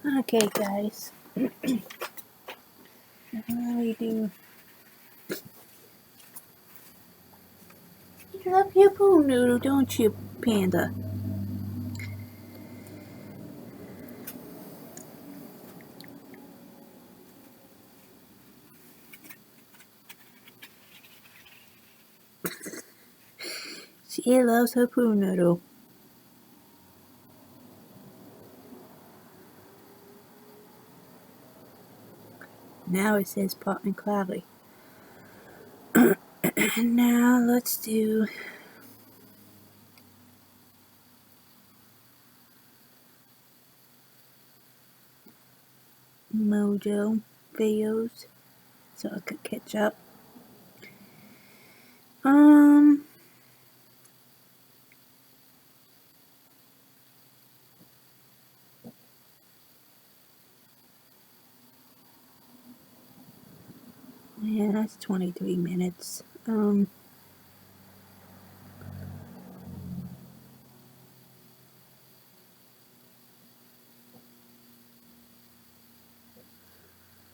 Okay, guys. We do. You love your pool noodle, don't you, Panda? She loves her pool noodle. Now it says pot and cloudy. And now let's do Mojo videos so I could catch up. Yeah, that's 23 minutes.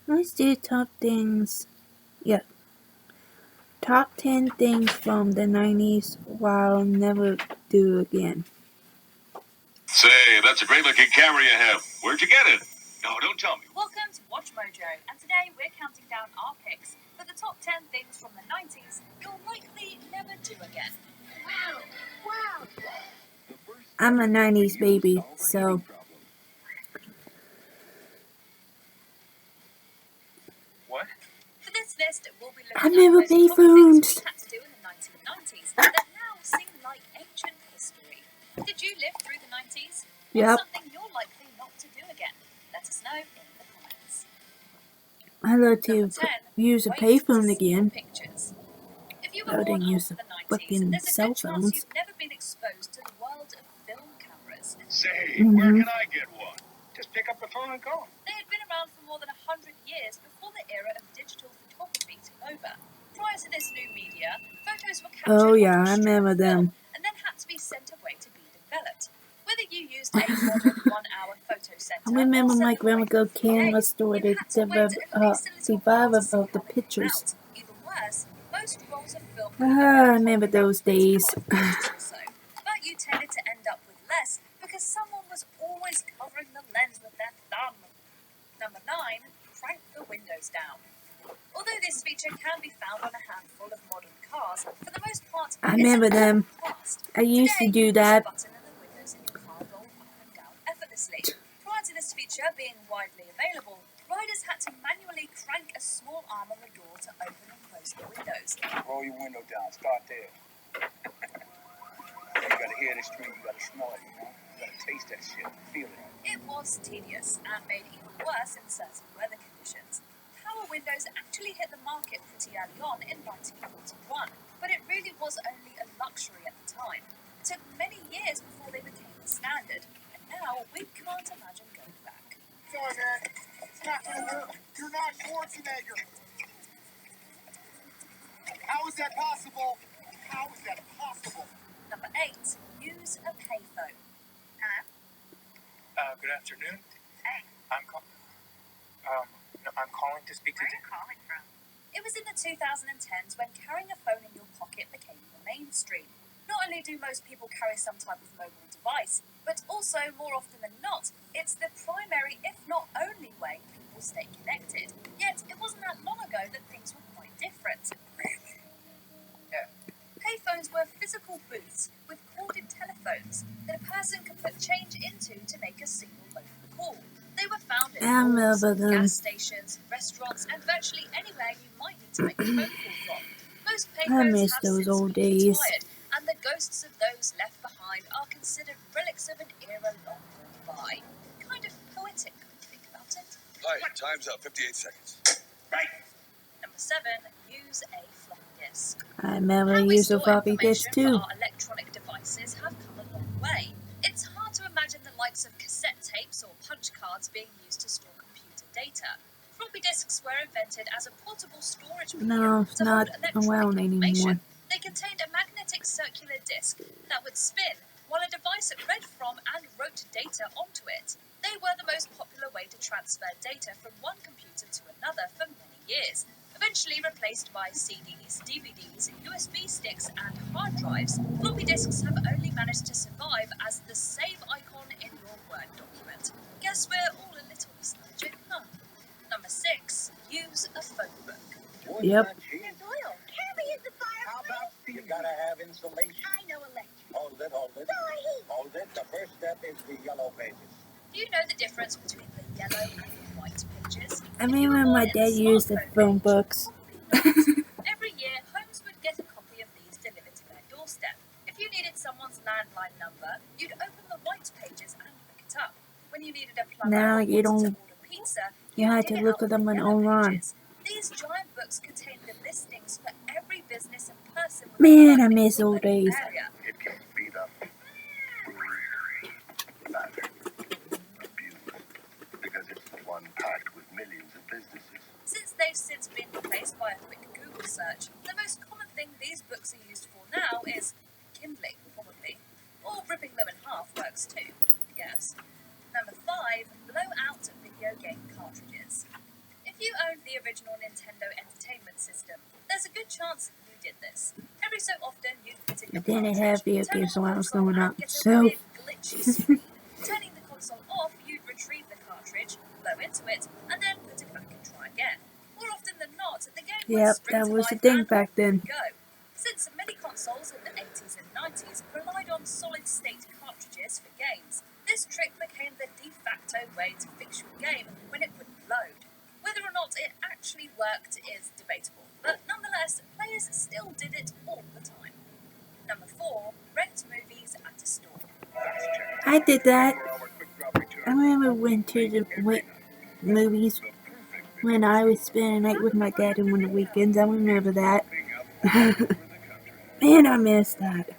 Let's do top things. Yeah. Top 10 things from the 90s while never do again. Say, that's a great looking camera you have. Where'd you get it? No, don't tell me. Welcome to Watch Mojo, and today we're counting down our picks for the top 10 things from the 90s you'll likely never do again. Wow! Wow! I'm a 90s baby, so what? For this list, we'll be I looking never at those pay common things phones. we had to do in the 1990s that now seem like ancient history. Did you live through the 90s? Yep. What's something you're likely not to do again? Let us know in the comments. I love to Number 10, use a wait payphone to see again. pictures. If you I were born didn't use after the the 90s, fucking there's a cell good chance phones. you've never been exposed to the world of film cameras. Say, where can I get one? Just pick up the phone and call. They had been around for more than 100 years before the era of digital photography took over. Prior to this new media, photos were captured Oh yeah, on I remember them. and then had to be sent away to be developed. Whether you used a modern 1-hour photo center, I remember or my sent them away grandma go to camera PAs, store you to had to wait at least a little while to survive see of the how they came pictures. out. Even worse, most rolls of film I remember those days. But you tended to end up with less because someone was always covering the lens with their thumb. Number 9, crank the windows down. Although this feature can be found on a handful of modern cars, for the most part, I remember them. fast. I used to Today, do that. push a button and the windows in your car roll up and down effortlessly. Prior to this feature being widely available, riders had to manually crank a small arm on the door to open and close the windows. Roll your window down. Start there. You gotta hear this stream. You gotta smell it, you know? You gotta taste that shit. Feel it. It was tedious and made even worse in certain weather conditions. Power windows actually hit the market pretty early on in 1941, but it really was only a luxury at the time. It took many years before they became the standard, and now we can't imagine going back. Sorry, man. It's not gonna work. You're not Schwarzenegger. How is that possible? How is that possible? Number 8, use a payphone. Hello? Good afternoon. Hey. I'm calling to speak to. Where are you calling from? It was in the 2010s when carrying a phone in your pocket became the mainstream. Not only do most people carry some type of mobile device, but also, more often than not, it's the primary, if not only way people stay connected. Yet, it wasn't that long ago that things were quite different. Really? Yeah. Payphones were physical booths with corded telephones that a person could put change into to make a single phone call. They were found in malls, gas stations, restaurants, and virtually anywhere you might need to make a phone call from. Most payphones have those since old been days. retired, and the ghosts of those left behind are considered relics of an era long gone by. Kind of poetic when you think about it. Hi, time's up. 58 seconds. Right. Number 7, use a floppy disk. I remember How we using store floppy disks information too. for our electronic devices have come a long way. It's hard to imagine the likes of cassette tapes or punch cards being used to store computer data. Floppy disks were invented as a portable storage medium No, it's to hold not electronic around information. anymore. They contained a magnetic circular disc that would spin while a device read from and wrote data onto it. They were the most popular way transfer data from one computer to another for many years, eventually replaced by CDs, DVDs, USB sticks, and hard drives. Floppy disks have only managed to survive as the save icon in your Word document. Guess we're all a little nostalgic, huh? Number 6. Use a phone book. Yep. There's oil. Carry it the fire. How about you gotta have insulation? I know electric. Hold it, hold it. Sorry. Hold it. The first step is the yellow pages. Do you know the difference between the yellow and the white pages? I mean, when my dad used the phone books. Every year, homes would get a copy of these delivered to their doorstep. If you needed someone's landline number, you'd open the white pages and look it up. When you needed a plumber Now or you wanted don't. to order pizza, You had dig to it look out at them the on yellow online. pages. These giant books contain the listings for every business and person with Man, a I phone in miss your old local days. area. It can speed up, faster, abuse, because it's the one packed with millions of businesses. Since they've since been replaced by a quick Google search, the most common thing these books are used for now is kindling, probably. Or ripping them in half works too, yes. Number 5. Blow out video game cartridges. If you owned the original Nintendo Entertainment System, there's a good chance you did this. Every so often, you'd put in I your didn't cartridge, have video turn games on when the I was console, growing and up, get a so weird glitchy screen. Turning the console off, you'd retrieve the cartridge, blow into it, and then put it back and try again. More often than not, the game would yep, spring that to was the life thing and back off you then. go. Since many consoles in the 80s and 90s relied on solid-state cartridges for games, this trick became the de facto way to fix your game when it wouldn't load. Whether or not it actually worked is debatable, but nonetheless, players still did it all the time. Number 4. Rent movies at a store. I did that. I remember went to the movies when I would spend a night with my dad on the weekends. I remember that. Man, I miss that.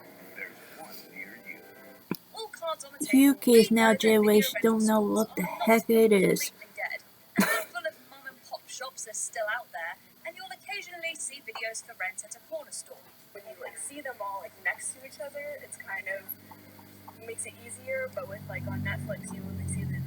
All cards on the You table, kids we now know that video generation rental don't know stores what the are not heck it is. completely dead. A handful of mum and pop shops are still out there, and you'll occasionally see videos for rent at a corner store. When you see them all next to each other, it's kind of makes it easier. But with on Netflix, you only see the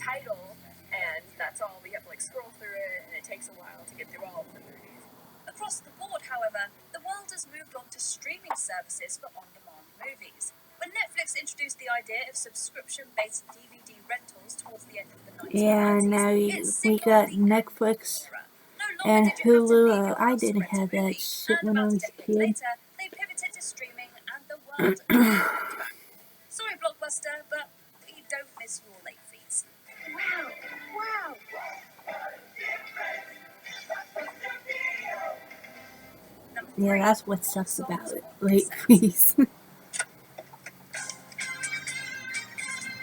title, and that's all. We have to scroll through it, and it takes a while to get through all of the movies. Across the board, however, the world has moved on to streaming services for on-demand movies. When Netflix introduced the idea of subscription-based DVD rentals towards the end of the 1990s, Yeah, now we got Netflix and Hulu. I didn't have that shit when I was a kid. Later, they pivoted to streaming, and the world moved back. Sorry, Blockbuster, but we don't miss your late fees. Wow! Yeah, that's what sucks about it. Late fees.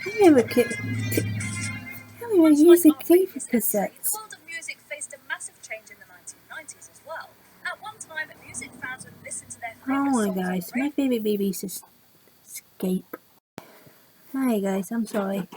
I remember using tape cassettes. The world of music faced a massive change in the 1990s as well. At one time, music fans would listen to their favorite Oh my songs on guys, the my radio. favorite baby is Escape. Hi guys, I'm sorry.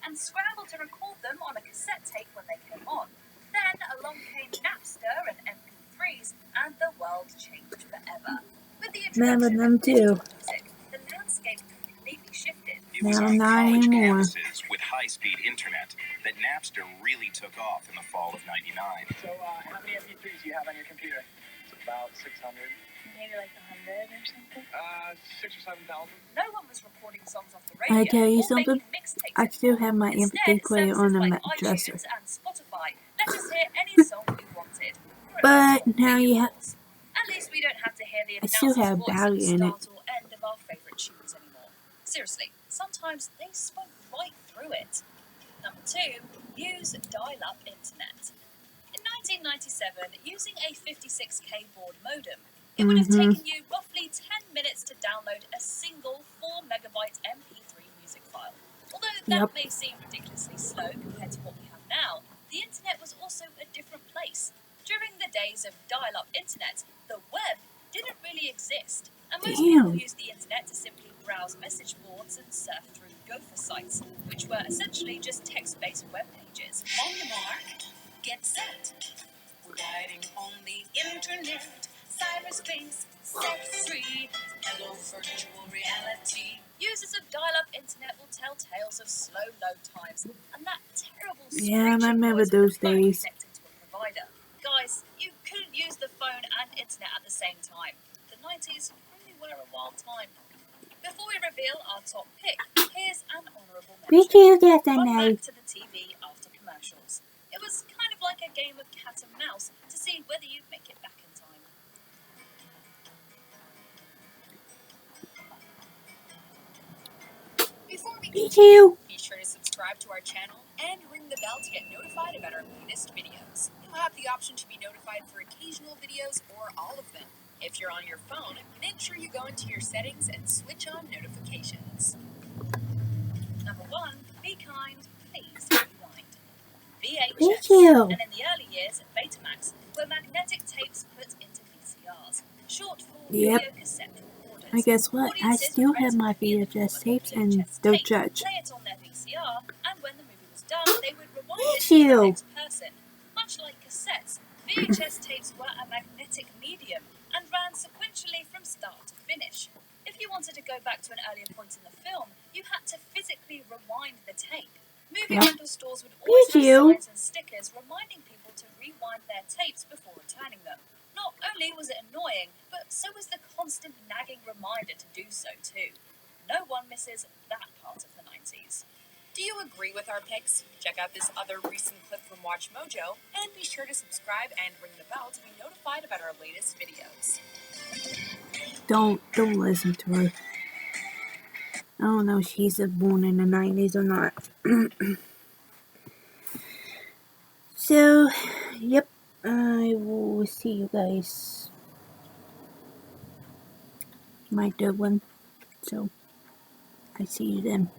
And scramble to record them on a cassette tape when they came on. Then along came Napster and MP3s, and the world changed forever. With the Remember introduction them of digital too. music, the landscape completely shifted. It was Now on not college anymore. campuses with high-speed internet that Napster really took off in the fall of '99. So, how many MP3s do you have on your computer? It's about 600. Maybe 100 or something. 6,000 or 7,000. No one was recording songs off the radio. I tell you or something, making mixtapes I still anymore. have my Instead, MP3 player on the services like dresser. iTunes and Spotify let us hear any song we wanted. Or at But least now we, you of have. course. At least we don't have to hear the I still announcer's have voice at value the in it. start or end of our favourite tunes anymore. Seriously, sometimes they spoke right through it. Number 2, use dial-up internet. In 1997, using a 56k baud modem, it would have taken you roughly 10 minutes to download a single 4-megabyte MP3 music file. Although that may seem ridiculously slow compared to what we have now, the internet was also a different place. During the days of dial-up internet, the web didn't really exist, and most people used the internet to simply browse message boards and surf through gopher sites, which were essentially just text-based web pages. On the mark, get set. We're riding on the internet, cyberspace, set free. Hello, virtual reality. Users of dial-up internet will tell tales of slow load times and that terrible Yeah, I screeching remember noise when those the phone days. connected to a provider. Guys, you couldn't use the phone and internet at the same time. The 90s really were a wild time. Before we reveal our top pick, here's an honourable Did mention. you Run yesterday? back to the TV after commercials. It was kind of like a game of cat and mouse to see whether you'd make it back in time. Before we Did continue, you? be sure to subscribe to our channel and ring the bell to get notified about our latest videos. You'll have the option to be notified for occasional videos or all of them. If you're on your phone, make sure you go into your settings and switch on notifications. Number 1, be kind, please rewind. Did VHS, you? and in the early years, Betamax, were magnetic tapes put into VCRs, short for Yep. video cassette recorders. I guess what? I Audiences still would have rent a my copy of the VHS film tapes on a and VHS don't tape, judge. play it on their VCR, and when the movie was done, they would rewind it Did to the you? next person. Much like cassettes, VHS tapes were a magnetic medium and ran sequentially from start to finish. If you wanted to go back to an earlier point in the film, you had to physically rewind the tape. Movie Yep. rental stores would always Did have you? signs and stickers reminding people to rewind their tapes before returning them. Not only was it annoying, but so was the constant nagging reminder to do so too. No one misses that part of the 90s. Do you agree with our picks? Check out this other recent clip from Watch Mojo, and be sure to subscribe and ring the bell to be notified about our latest videos. Don't listen to her. I don't know if she's born in the 90s or not. So, yep. I will see you guys. My third one. So, I see you then.